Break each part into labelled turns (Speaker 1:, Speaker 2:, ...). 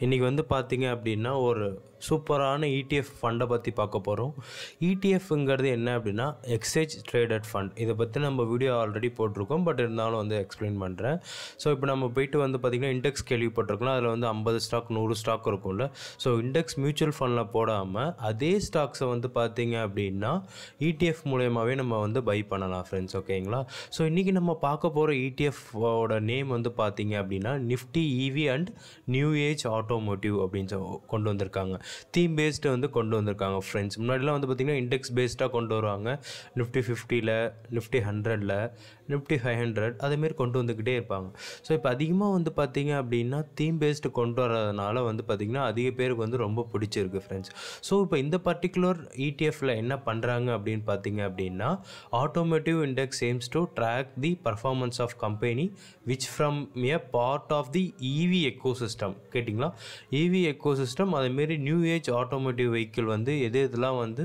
Speaker 1: இன்றைக்கி வந்து பார்த்திங்க அப்படின்னா ஒரு சூப்பரான ETF ஃபண்டை பற்றி பார்க்க போகிறோம். ETFங்கிறது என்ன அப்படின்னா எக்ஸ்சேஞ்ச் ட்ரேடட் ஃபண்ட். இதை பற்றி நம்ம வீடியோ ஆல்ரெடி போட்டிருக்கோம், பட் இருந்தாலும் வந்து எக்ஸ்பிளைன் பண்ணுறேன். ஸோ இப்போ நம்ம போயிட்டு வந்து பார்த்திங்கன்னா இண்டெக்ஸ் கேள்விப்பட்டிருக்கலாம். அதில் வந்து 50 ஸ்டாக் 100 ஸ்டாக் இருக்கும்ல. ஸோ இண்டெக்ஸ் மியூச்சுவல் ஃபண்டில் போடாமல் அதே ஸ்டாக்ஸை வந்து பார்த்திங்க அப்படின்னா ETF மூலயமாவே நம்ம வந்து பை பண்ணலாம் ஃப்ரெண்ட்ஸ். ஓகேங்களா? ஸோ இன்றைக்கி நம்ம பார்க்க போகிற ETFோட நேம் வந்து பார்த்திங்க அப்படின்னா Nifty EV and new age automotive அப்படின்னு கொண்டு வந்திருக்காங்க. தீம் பேஸ்டு வந்து கொண்டு வந்திருக்காங்க ஃப்ரெண்ட்ஸ். முன்னாடிலாம் வந்து பார்த்திங்கன்னா இண்டெக்ஸ் பேஸ்டாக கொண்டு வருவாங்க. நிஃப்டி 50ல், நிஃப்டி 100ல், நிஃப்டி 500 அதேமாரி கொண்டு வந்துக்கிட்டே இருப்பாங்க. ஸோ இப்போ அதிகமாக வந்து பார்த்திங்க அப்படின்னா தீம் பேஸ்டு கொண்டு வரதுனால வந்து பார்த்திங்கன்னா அதிக பேருக்கு வந்து ரொம்ப பிடிச்சிருக்கு ஃப்ரெண்ட்ஸ். ஸோ இப்போ இந்த பர்டிகுலர் ETFல என்ன பண்ணுறாங்க அப்படின்னு பார்த்திங்க அப்படின்னா automotive index aims to track the performance of company which from a part of the EV ecosystem. கேட்டிங்களா? EV ecosystem அதேமாரி நியூ ஏஜ் ஆட்டோமோட்டிவ் வெஹிக்கிள் வந்து இதெல்லாம் வந்து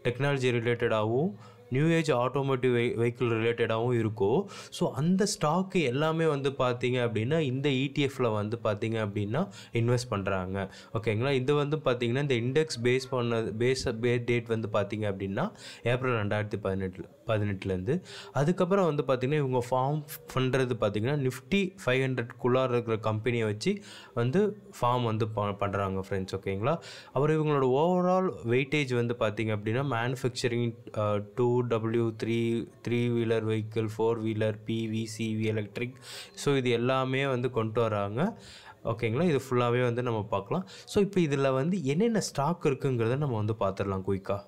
Speaker 1: டெக்னாலஜி ரிலேட்டடாகவும் நியூ ஏஜ் ஆட்டோமோட்டிவ் வெஹிக்கிள் ரிலேட்டடாகவும் இருக்கோ. ஸோ அந்த ஸ்டாக்கு எல்லாமே வந்து பார்த்திங்க அப்படின்னா இந்த ETFல வந்து பார்த்திங்க அப்படின்னா இன்வெஸ்ட் பண்ணுறாங்க. ஓகேங்களா? இது வந்து பார்த்திங்கன்னா இந்த இண்டெக்ஸ் பேஸ் டேட் வந்து பார்த்திங்க அப்படின்னா ஏப்ரல் 2018 அதுக்கப்புறம் வந்து பார்த்திங்கன்னா இவங்க ஃபார்ம் பண்ணுறது பார்த்திங்கன்னா நிஃப்டி 500க்குள்ளார இருக்கிற கம்பெனியை வச்சு வந்து ஃபார்ம் வந்து பண்ணுறாங்க ஃப்ரெண்ட்ஸ். ஓகேங்களா? அப்புறம் இவங்களோட ஓவரால் வெயிட்டேஜ் வந்து பார்த்திங்க அப்படின்னா manufacturing 2W3 wheeler vehicle, 4 wheeler, PV, CV, electric. So இது எல்லாமே வந்து கொண்டு வராங்க. ஓகேங்களா? இது ஃபுல்லாகவே வந்து நம்ம பார்க்கலாம். ஸோ இப்போ இதில் வந்து என்னென்ன ஸ்டாக் இருக்குங்கிறத நம்ம வந்து பார்த்துடலாம் குயிக்காக.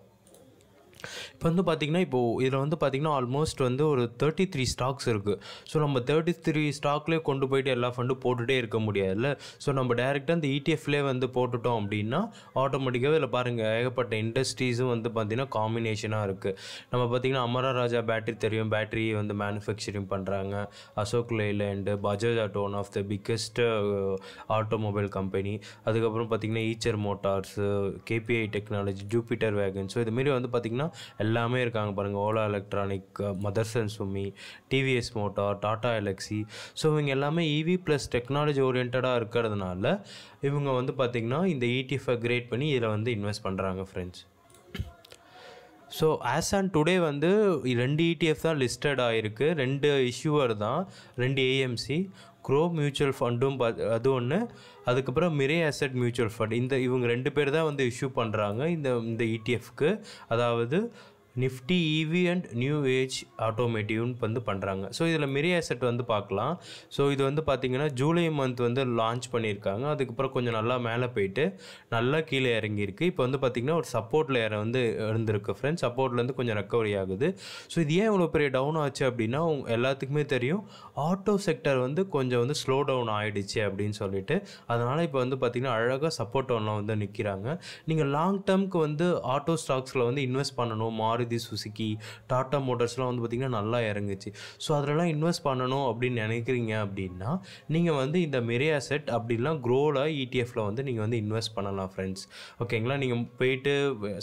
Speaker 1: இப்போ வந்து பார்த்திங்கன்னா இப்போது இதில் வந்து பார்த்திங்கன்னா ஆல்மோஸ்ட் வந்து ஒரு 33 ஸ்டாக்ஸ் இருக்குது. ஸோ நம்ம 33 ஸ்டாக்லேயே கொண்டு போயிட்டு எல்லா ஃபண்டும் போட்டுகிட்டே இருக்க முடியாதுல்ல. ஸோ நம்ம டேரெக்டாக அந்த ETFலேயே வந்து போட்டுட்டோம் அப்படின்னா ஆட்டோமேட்டிக்காகவே இதில் பாருங்கள் ஏகப்பட்ட இண்டஸ்ட்ரீஸும் வந்து பார்த்திங்கன்னா காம்பினேஷனாக இருக்குது. நம்ம பார்த்திங்கன்னா அமரா ராஜா பேட்டரி தெரியும், பேட்டரி வந்து மேனுஃபேக்சரிங் பண்ணுறாங்க. Ashok Leyland, Bajaj auto, one of the biggest automobile company. அதுக்கப்புறம் பார்த்திங்கன்னா Eicher motors, KPI technology, Jupiter wagon. So இதுமாரி வந்து பார்த்திங்கன்னா எல்லாமே இருக்காங்க பாருங்கள். Ola electronic, Motherson Sumi, TVS motor, Tata Elxsi. So இவங்க எல்லாமே EV ப்ளஸ் டெக்னாலஜி ஓரியன்டாக இருக்கிறதுனால இவங்க வந்து பார்த்திங்கன்னா இந்த ETFை கிரியேட் பண்ணி இதில் வந்து இன்வெஸ்ட் பண்ணுறாங்க friends. So as on today வந்து 2 ETF தான் லிஸ்டட் ஆகிருக்கு. 2 இஷ்யூவர் தான், 2 AMC. க்ரோ மியூச்சுவல் ஃபண்டும் அது ஒன்று, அதுக்கப்புறம் மிரே அசெட் மியூச்சுவல் ஃபண்ட். இவங்க 2 பேர் தான் வந்து இஷ்யூ பண்ணுறாங்க இந்த ETFக்கு. அதாவது Nifty EV and new age ஆட்டோமேட்டிவ்னு வந்து பண்ணுறாங்க. ஸோ இதில் மிரே அசெட் வந்து பார்க்கலாம். ஸோ இது வந்து பார்த்திங்கன்னா ஜூலை மந்த் வந்து லான்ச் பண்ணியிருக்காங்க. அதுக்கப்புறம் கொஞ்சம் நல்லா மேலே போயிட்டு நல்லா கீழே இறங்கியிருக்கு. இப்போ வந்து பார்த்திங்கன்னா ஒரு சப்போர்ட் லேயரை வந்து இருந்திருக்கு ஃப்ரெண்ட்ஸ். சப்போர்ட்லேருந்து கொஞ்சம் ரெக்கவரி ஆகுது. ஸோ இது ஏன் இவ்வளோ பெரிய டவுன் ஆச்சு அப்படின்னா எல்லாத்துக்குமே தெரியும் ஆட்டோ செக்டர் வந்து கொஞ்சம் வந்து ஸ்லோ டவுன் ஆகிடுச்சு அப்படின்னு சொல்லிட்டு. அதனால் இப்போ வந்து பார்த்திங்கன்னா அழகாக சப்போர்ட் டவுனில் வந்து நிற்கிறாங்க. நீங்கள் லாங் டேர்முக்கு வந்து ஆட்டோ ஸ்டாக்ஸில் வந்து இன்வெஸ்ட் பண்ணணும். மாருதி சுசுகி, டாடா மோட்டார்ஸ்லாம் வந்து பார்த்திங்கன்னா நல்லா இறங்குச்சு. ஸோ அதிலலாம் இன்வெஸ்ட் பண்ணணும் அப்படின்னு நினைக்கிறீங்க அப்படின்னா நீங்கள் வந்து இந்த மிரே அசெட் அப்படிலாம் க்ரோவில் ETFல வந்து நீங்கள் வந்து இன்வெஸ்ட் பண்ணலாம் ஃப்ரெண்ட்ஸ். ஓகேங்களா? நீங்கள் போயிட்டு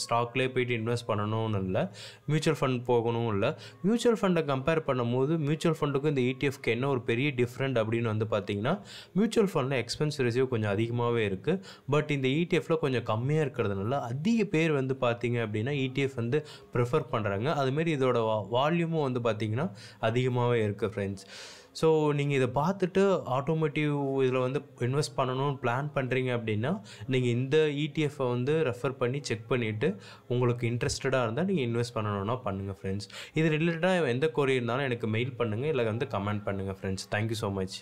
Speaker 1: ஸ்டாக்லேயே போயிட்டு இன்வெஸ்ட் பண்ணணும்னு இல்லை, மியூச்சுவல் ஃபண்ட் போகணும் இல்லை. மியூச்சுவல் ஃபண்டை கம்பேர் பண்ணும்போது மியூச்சுவல் ஃபண்டுக்கும் இந்த ETFக்கு என்ன ஒரு பெரிய டிஃப்ரெண்ட் அப்படின்னு வந்து பார்த்திங்கன்னா மியூச்சுவல் ஃபண்டில் எக்ஸ்பென்ஸ் ரேஷியோ கொஞ்சம் அதிகமாகவே இருக்குது. பட் இந்த ETFல கொஞ்சம் கம்மியாக இருக்கிறதுனால அதிக பேர் வந்து பார்த்திங்க அப்படின்னா ETF வந்து ப்ரிஃபர் பண்ணுறாங்க. அதுமாரி இதோட வால்யூமும் வந்து பார்த்திங்கன்னா அதிகமாகவே இருக்குது ஃப்ரெண்ட்ஸ். ஸோ நீங்கள் இதை பார்த்துட்டு ஆட்டோமேட்டிவ் இதில் வந்து இன்வெஸ்ட் பண்ணணும்னு பிளான் பண்ணுறீங்க அப்படின்னா நீங்கள் இந்த ETFை வந்து ரெஃபர் பண்ணி செக் பண்ணிவிட்டு உங்களுக்கு இன்ட்ரெஸ்டடாக இருந்தால் நீங்கள் இன்வெஸ்ட் பண்ணணுன்னா பண்ணுங்கள் ஃப்ரெண்ட்ஸ். இது ரிலேட்டடாக எந்த கொரி இருந்தாலும் எனக்கு மெயில் பண்ணுங்கள், இல்லை வந்து கமெண்ட் பண்ணுங்கள் ஃப்ரெண்ட்ஸ். Thank you so much.